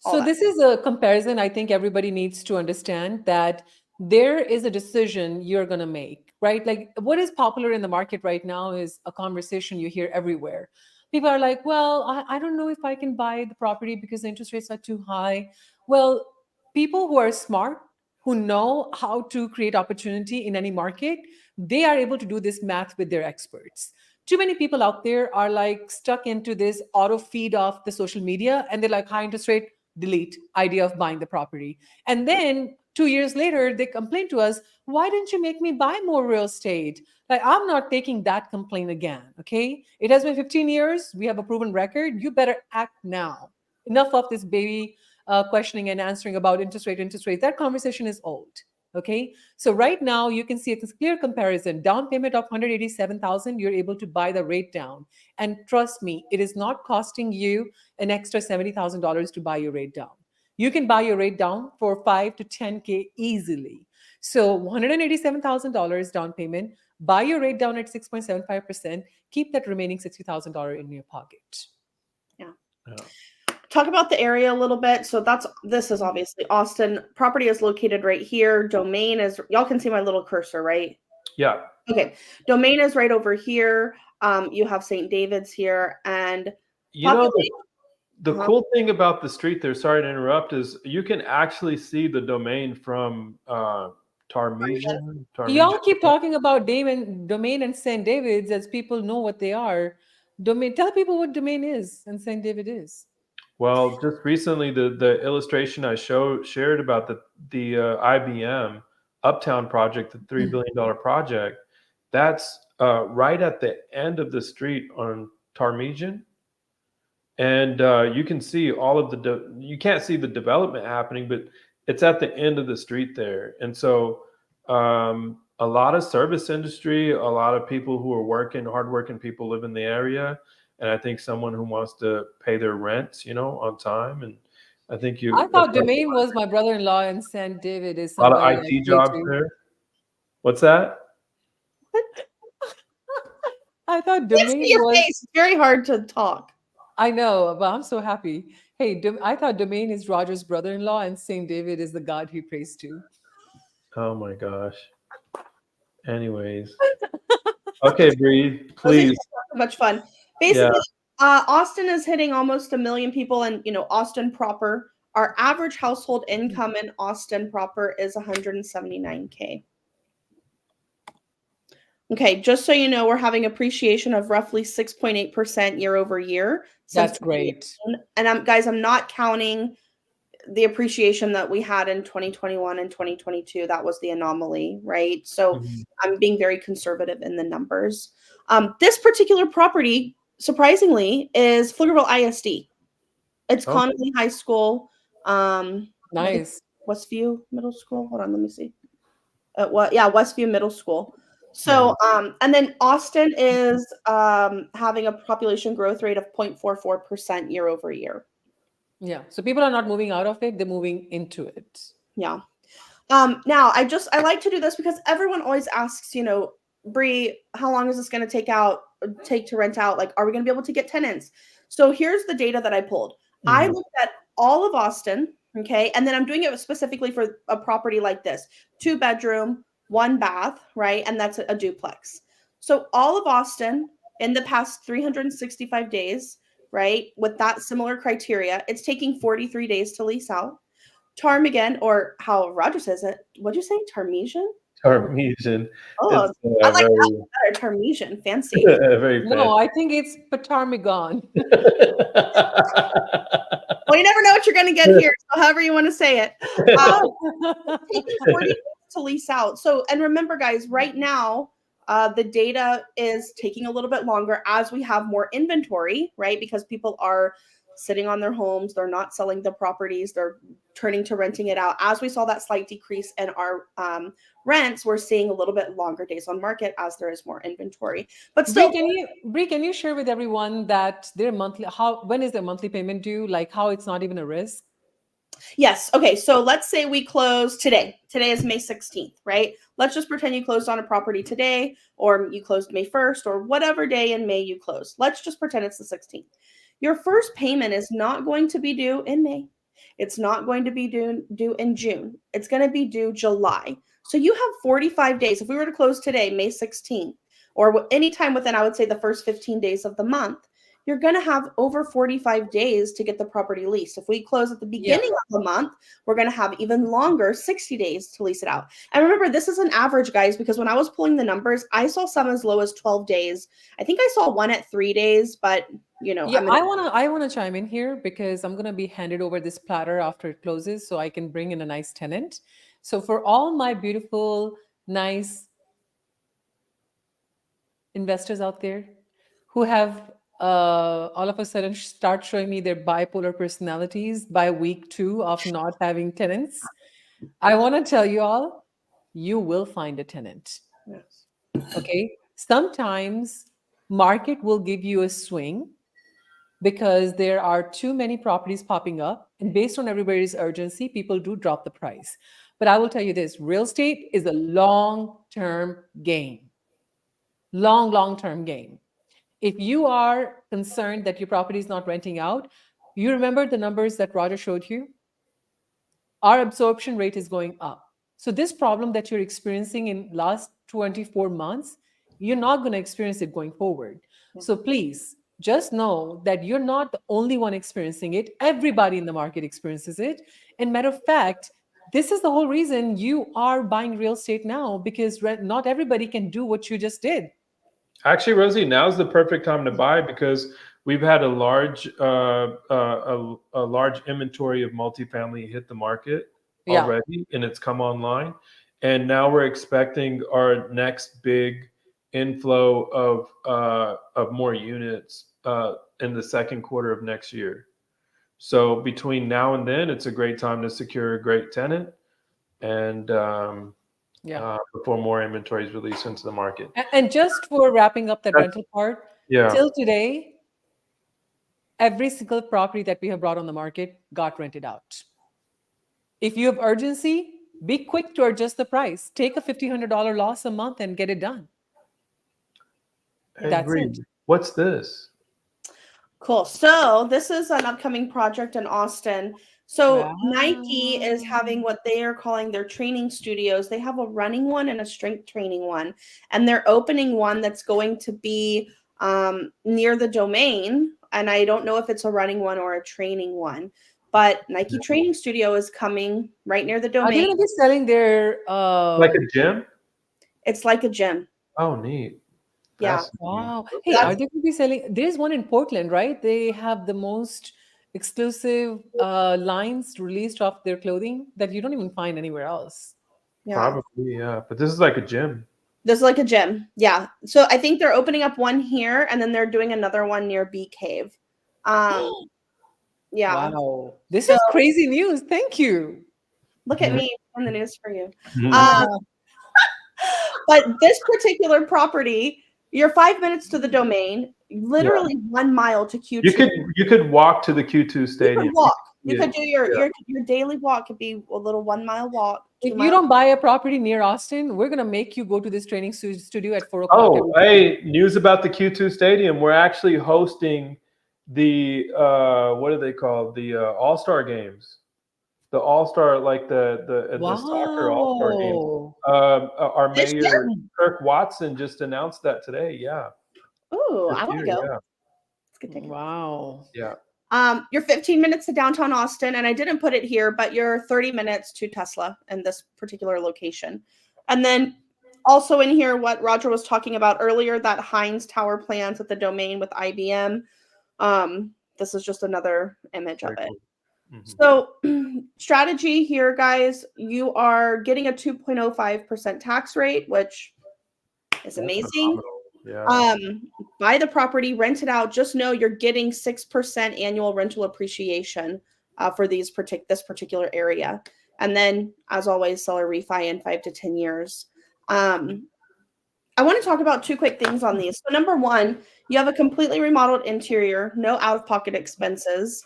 All So that. this is a comparison I think everybody needs to understand that there is a decision you're going to make, right? Like what is popular in the market right now is a conversation you hear everywhere. People are like, well, I don't know if I can buy the property because the interest rates are too high. Well, people who are smart, who know how to create opportunity in any market, they are able to do this math with their experts. Too many people out there are like stuck into this auto feed of the social media and they're like high interest rate, delete idea of buying the property. And then 2 years later, they complain to us, why didn't you make me buy more real estate? Like, I'm not taking that complaint again. Okay. It has been 15 years. We have a proven record. You better act now. Enough of this baby questioning and answering about interest rate, interest rate. That conversation is old. Okay. So right now you can see a clear comparison. Down payment of 187,000, you're able to buy the rate down. And trust me, it is not costing you an extra $70,000 to buy your rate down. You can buy your rate down for 5 to 10K easily. So $187,000 down payment, buy your rate down at 6.75%, keep that remaining $60,000 in your pocket. Yeah. Yeah. Talk about the area a little bit. So this is obviously Austin. Property is located right here. Domain is, y'all can see my little cursor, right? Yeah. Okay. Domain is right over here. You have St. David's here, and You know, the Uh-huh. cool thing about the street there, sorry to interrupt, is you can actually see the domain from Tarmesian. Y'all keep talking about domain and St. David's as people know what they are. Domain, tell people what domain is and St. David is. Well, just recently, the illustration I shared about the IBM Uptown project, the $3 billion project, that's right at the end of the street on Tarmesian, and you can see all of you can't see the development happening, but it's at the end of the street there, and so a lot of service industry, a lot of people who are hardworking people live in the area. And I think someone who wants to pay their rents, on time. And I think I thought domain was my brother-in-law and St. David is a lot of somebody I IT pray jobs to. there. What's that? I thought Can't domain see your was, face. It's very hard to talk. I know, but I'm so happy. Hey, I thought domain is Roger's brother-in-law and St. David is the God he prays to. Oh my gosh. Anyways. Okay, Bree, please. So much fun. Yeah. Basically, Austin is hitting almost 1 million people, and Austin proper. Our average household income in Austin proper is $179K. Okay, just so you know, we're having appreciation of roughly 6.8% year over year since That's great. 2018. And I'm not counting the appreciation that we had in 2021 and 2022. That was the anomaly, right? So I'm being very conservative in the numbers. This particular property, surprisingly, is Pflugerville ISD. It's Okay. Connolly High School. Nice. Westview Middle School. Hold on, let me see. Westview Middle School. So, and then Austin is having a population growth rate of 0.44% year over year. Yeah. So people are not moving out of it, they're moving into it. Yeah. Now I like to do this because everyone always asks, Bree, how long is this going to take to rent out? Like, are we going to be able to get tenants? So here's the data that I pulled. I looked at all of Austin, okay, and then I'm doing it specifically for a property like this: 2-bedroom, 1 bath, right? And that's a duplex. So all of Austin in the past 365 days, right, with that similar criteria, it's taking 43 days to lease out. Ptarmigan, or how Roger says it, what'd you say? Ptarmigan? Ptarmigan. Oh, It's, I like very, that better. Ptarmigan, fancy. very No, I think it's Ptarmigan. Well, you never know what you're going to get here. So however you want to say it. Taking 40 days to lease out. So, and remember, guys, right now, the data is taking a little bit longer as we have more inventory, right? Because people are sitting on their homes. They're not selling the properties. They're turning to renting it out. As we saw that slight decrease in our rents, we're seeing a little bit longer days on market as there is more inventory. But still, Bree, can you share with everyone that their when is their monthly payment due? Like how it's not even a risk? Yes. Okay. So let's say we close today. Today is May 16th, right? Let's just pretend you closed on a property today, or you closed May 1st, or whatever day in May you close. Let's just pretend it's the 16th. Your first payment is not going to be due in May. It's not going to be due in June. It's going to be due July. So you have 45 days. If we were to close today, May 16th, or anytime within, I would say, the first 15 days of the month, you're going to have over 45 days to get the property leased. If we close at the beginning of the month, we're going to have even longer, 60 days to lease it out. And remember, this is an average, guys, because when I was pulling the numbers, I saw some as low as 12 days. I think I saw one at 3 days, but I want to chime in here because I'm going to be handed over this platter after it closes so I can bring in a nice tenant. So for all my beautiful, nice investors out there who have all of a sudden start showing me their bipolar personalities by week 2 of not having tenants, I want to tell you all, you will find a tenant. Yes. Okay. Sometimes market will give you a swing because there are too many properties popping up, and based on everybody's urgency, people do drop the price. But I will tell you this, real estate is a long-term game. Long-term game. If you are concerned that your property is not renting out, you remember the numbers that Roger showed you? Our absorption rate is going up. So this problem that you're experiencing in last 24 months, you're not going to experience it going forward. So please just know that you're not the only one experiencing it. Everybody in the market experiences it. And matter of fact, this is the whole reason you are buying real estate now, because not everybody can do what you just did. Actually, Rosie, now's the perfect time to buy because we've had a large inventory of multifamily hit the market already, and it's come online. And now we're expecting our next big inflow of more units in the second quarter of next year. So between now and then, it's a great time to secure a great tenant, and before more inventory is released into the market. And just for wrapping up that rental part, till today, every single property that we have brought on the market got rented out. If you have urgency, be quick to adjust the price. Take a $1,500 loss a month and get it done. That's it. What's this? Cool. So this is an upcoming project in Austin. So Nike is having what they are calling their training studios. They have a running one and a strength training one, and they're opening one that's going to be near the Domain. And I don't know if it's a running one or a training one, But Nike Training Studio is coming right near the Are they domain. going to be selling their? Like a gym? It's like a gym. Oh, neat. Yeah. Fascinating. Wow. Okay. Hey, are they going to be selling? There's one in Portland, right? They have the most exclusive lines released of their clothing that you don't even find anywhere else. Yeah. Probably, yeah. But this is like a gym. This is like a gym. Yeah. So I think they're opening up one here and then they're doing another one near Bee Cave. Yeah. Wow. This So is crazy news. Thank you. look at me on the news for you. Uh, But this particular property, you're 5 minutes to the domain, literally 1 mile to Q2. You could walk to the Q2 You stadium. could walk. You Yeah. could do your daily walk. Could be a little 1 mile walk. if 2 you miles. don't buy a property near Austin, we're going to make you go to this training studio at 4 o'clock. Oh, hey, news about the Q2 stadium. We're actually hosting the what are they called? The All-Star games. The All-Star, like the soccer All-Star games. Wow. Our This mayor Kirk Watson just announced that today. Yeah. Ooh, This I want to year, go. Yeah. Let's get tickets. Wow. Yeah. You're 15 minutes to downtown Austin, and I didn't put it here, but you're 30 minutes to Tesla in this particular location. And then also in here, what Roger was talking about earlier, that Heinz Tower plans at the domain with IBM. This is just another image of Very it. cool. Mhm. So strategy here, guys, you are getting a 2.05% tax rate, which is That's amazing. phenomenal. Yeah. Buy the property, rent it out. Just know you're getting 6% annual rental appreciation for this particular area. And then, as always, sell or refi in 5 to 10 years. I want to talk about two quick things on these. So number one, you have a completely remodeled interior, no out-of-pocket expenses.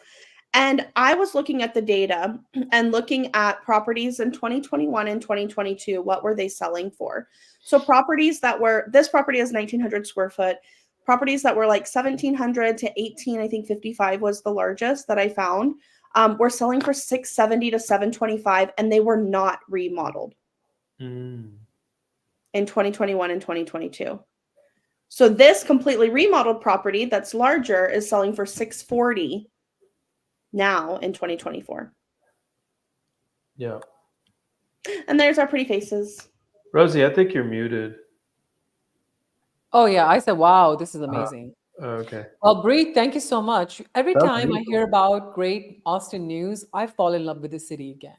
And I was looking at the data and looking at properties in 2021 and 2022. What were they selling for? So properties that were, this property is 1,900 square foot. Properties that were like 1,700 to 18, I think 55 was the largest that I found, were selling for 670 to 725, and they were not remodeled Mm. in 2021 and 2022. So this completely remodeled property that's larger is selling for 640 now in 2024. Yeah. And there's our pretty faces. Rosie, I think you're muted. Oh, yeah. I said, wow, this is amazing. Okay. Well, Bree, thank you so much. Every That's time I beautiful. hear about great Austin news, I fall in love with the city again.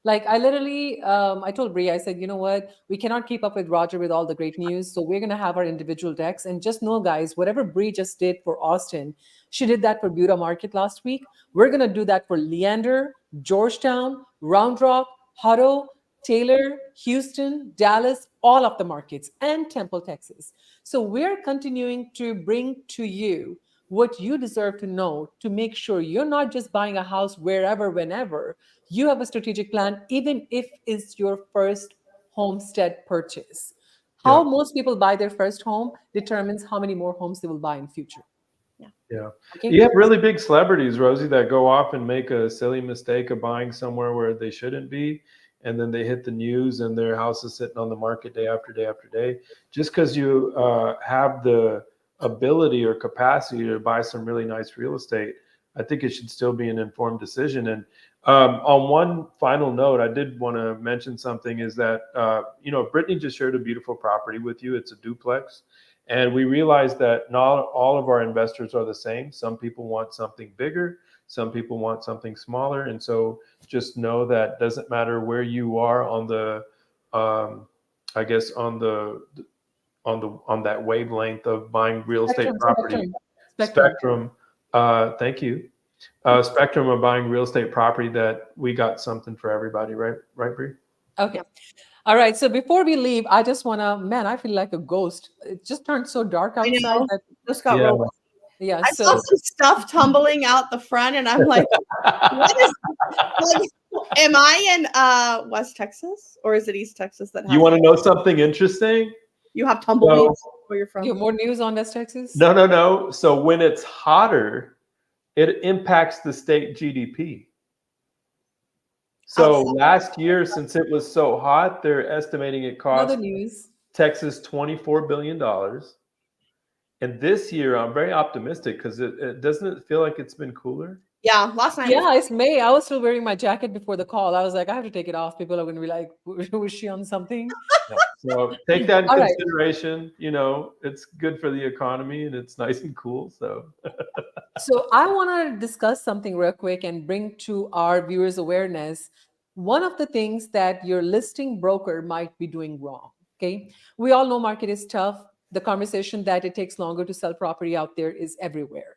Like I literally, I told Bree, I said, you know what? We cannot keep up with Roger with all the great news. So we're going to have our individual decks. And just know, guys, whatever Bree just did for Austin, she did that for Buda Market last week. We're going to do that for Leander, Georgetown, Round Rock, Hutto, Taylor, Houston, Dallas, all of the markets, and Temple, Texas. So we're continuing to bring to you what you deserve to know to make sure you're not just buying a house wherever, whenever. You have a strategic plan, even if it's your first homestead purchase. How Yeah. most people buy their first home determines how many more homes they will buy in future. Yeah. Okay. You have really big celebrities, Rosie, that go off and make a silly mistake of buying somewhere where they shouldn't be. And then they hit the news and their house is sitting on the market day after day after day. Just because you have the ability or capacity to buy some really nice real estate, I think it should still be an informed decision. And on one final note, I did want to mention something is that, Brittany just shared a beautiful property with you. It's a duplex. And we realized that not all of our investors are the same. Some people want something bigger. Some people want something smaller. And so just know that doesn't matter where you are on the, I guess on that wavelength of buying real estate property. Spectrum. Thank you. Spectrum of buying real estate property, that we got something for everybody, right, Bree? Okay. All right. So before we leave, I just want to, man, I feel like a ghost. It just turned so dark I outside know. that, Just got Yeah. rolled. yeah. I saw So some stuff tumbling out the front, and I'm like, what is, like, am I in West Texas or is it East Texas that has You want to know something interesting? you have tumbleweeds where you're from? you have more news on West Texas? No. So when it's hotter, it impacts the state GDP. So last year, since it was so hot, they're estimating it cost Another news. Texas $24 billion. And this year, I'm very optimistic because it doesn't feel like it's been cooler. Yeah, last night. Yeah, it's May. I was still wearing my jacket before the call. I was like, I have to take it off. People are going to be like, was she on something? Yeah. So take that in All right. consideration. You know, it's good for the economy and it's nice and cool. So So I want to discuss something real quick and bring to our viewers awareness. One of the things that your listing broker might be doing wrong. Okay. We all know market is tough. The conversation that it takes longer to sell property out there is everywhere.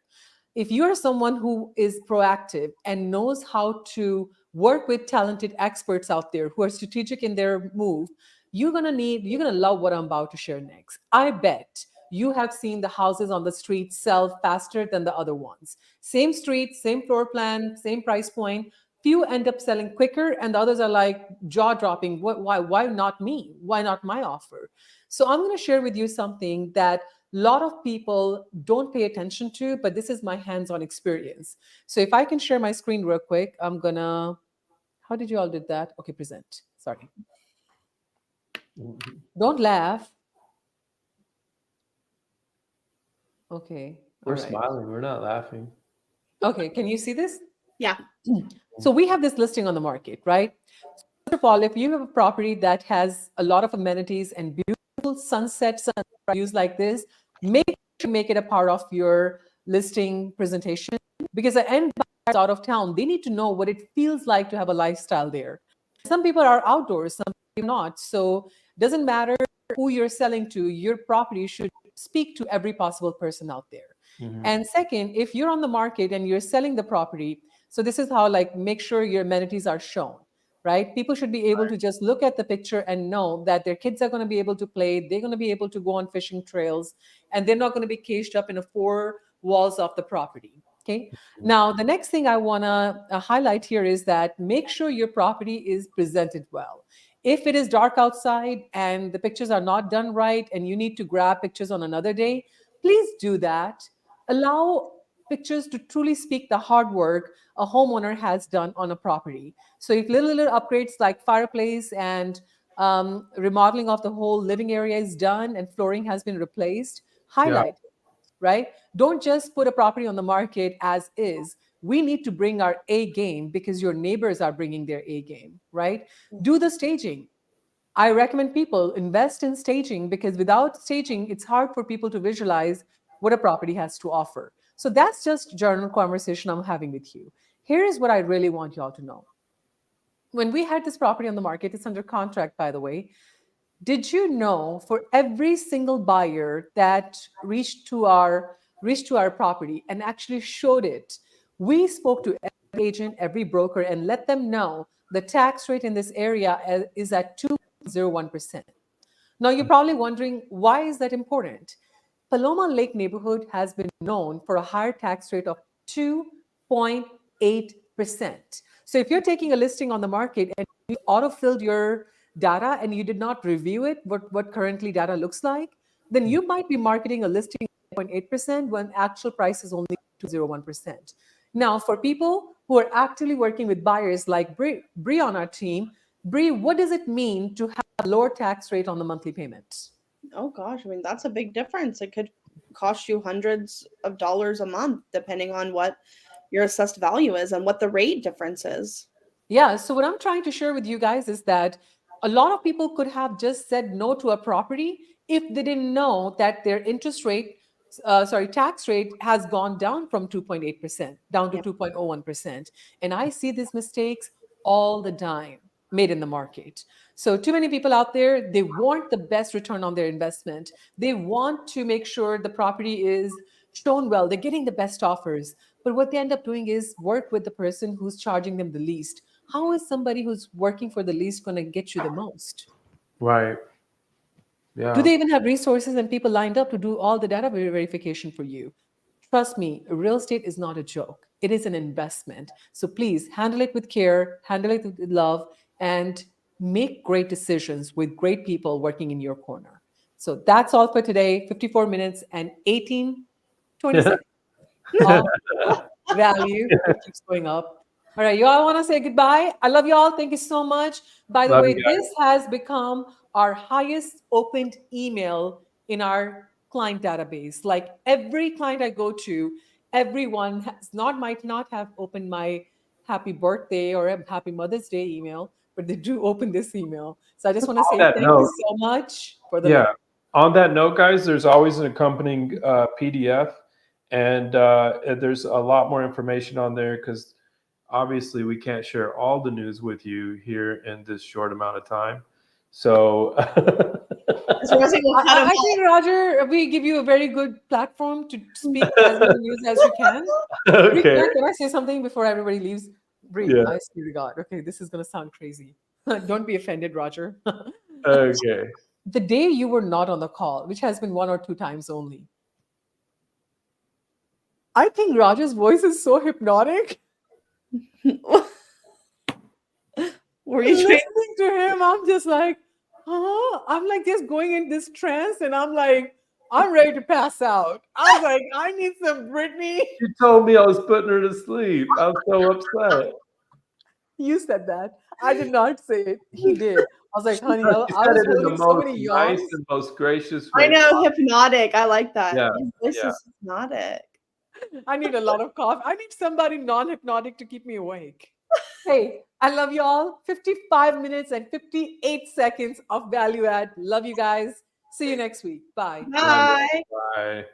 If you're someone who is proactive and knows how to work with talented experts out there who are strategic in their move, you're going to love what I'm about to share next. I bet you have seen the houses on the street sell faster than the other ones. Same street, same floor plan, same price point. Few end up selling quicker, and the others are like jaw dropping. Why not me? Why not my offer? So I'm going to share with you something that a lot of people don't pay attention to, but this is my hands-on experience. So if I can share my screen real quick, I'm gonna. How did you all did that? Okay, present. Sorry. Don't laugh. Okay. we're all right. smiling. We're not laughing. Okay, can you see this? Yeah. So we have this listing on the market, right? First of all, if you have a property that has a lot of amenities and beautiful sunset views like this, make it a part of your listing presentation, because the end buyers out of town, they need to know what it feels like to have a lifestyle there. Some people are outdoors, some people not. So doesn't matter who you're selling to, your property should speak to every possible person out there. Mhm. And second, if you're on the market and you're selling the property, so this is how, like, make sure your amenities are shown, right? People should be able to just look at the picture and know that their kids are going to be able to play, they're going to be able to go on fishing trails, and they're not going to be caged up in the four walls of the property. Okay. Now, the next thing I want to highlight here is that make sure your property is presented well. If it is dark outside and the pictures are not done right and you need to grab pictures on another day, please do that. Allow pictures to truly speak the hard work a homeowner has done on a property. So if little upgrades like fireplace and remodeling of the whole living area is done and flooring has been replaced, highlight it, right? Don't just put a property on the market as is. We need to bring our A game because your neighbors are bringing their A game, right? Do the staging. I recommend people invest in staging because without staging, it's hard for people to visualize what a property has to offer. So that's just general conversation I'm having with you. Here is what I really want y'all to know. When we had this property on the market, it's under contract, by the way. Did you know for every single buyer that reached to our property and actually showed it, we spoke to every agent, every broker, and let them know the tax rate in this area is at 2.01%. Now you're probably wondering, why is that important? Paloma Lake neighborhood has been known for a higher tax rate of 2.8%. So if you're taking a listing on the market and you auto-filled your data and you did not review it, what currently data looks like, then you might be marketing a listing at 0.8% when actual price is only 2.01%. Now, for people who are actively working with buyers like Bree on our team, Bree, what does it mean to have a lower tax rate on the monthly payments? Oh gosh, I mean that's a big difference. It could cost you hundreds of dollars a month depending on what your assessed value is and what the rate difference is. Yeah, so what I'm trying to share with you guys is that a lot of people could have just said no to a property if they didn't know that their tax rate has gone down from 2.8% down to Yep. 2.01%. And I see these mistakes all the time made in the market. So too many people out there, they want the best return on their investment. They want to make sure the property is shown well, they're getting the best offers. But what they end up doing is work with the person who's charging them the least. How is somebody who's working for the least going to get you the most? Right. Yeah. Do they even have resources and people lined up to do all the data verification for you? Trust me, real estate is not a joke. It is an investment. So please handle it with care, handle it with love, and make great decisions with great people working in your corner. So that's all for today. 54 minutes and 20 seconds of value. It keeps going up. All right, y'all want to say goodbye? I love y'all. Thank you so much. By the Love way, you guys. this has become our highest opened email in our client database. Like every client I go to, everyone might not have opened my happy birthday or a happy Mother's Day email, but they do open this email. So I just want to say that thank note, you so much for the yeah. love. On that note, guys, there's always an accompanying PDF, and there's a lot more information on there because obviously we can't share all the news with you here in this short amount of time. So, So Rosie will cut I him think, Roger, we give you a very good platform to speak as many news as you can. Brie, okay, can I say something before everybody leaves? Brie, yeah, I swear to God. Okay, this is going to sound crazy. Don't be offended, Roger. okay. The day you were not on the call, which has been 1 or 2 times only, I think Roger's voice is so hypnotic. Were you trying? Listening to him, I'm just like, huh? I'm like just going in this trance, and I'm like, I'm ready to pass out. I was like, I need some Brittany. You told me I was putting her to sleep. I was so upset. You said that. I did not say it. He did. I was like, honey, I She said was it in the holding so most many nice yawns. and most gracious I way. know, hypnotic. I like that. Yeah, His voice yeah. is hypnotic. I need a lot of coffee. I need somebody non-hypnotic to keep me awake. Hey, I love you all. 55 minutes and 58 seconds of value add. Love you guys. See you next week. Bye. Bye. Bye.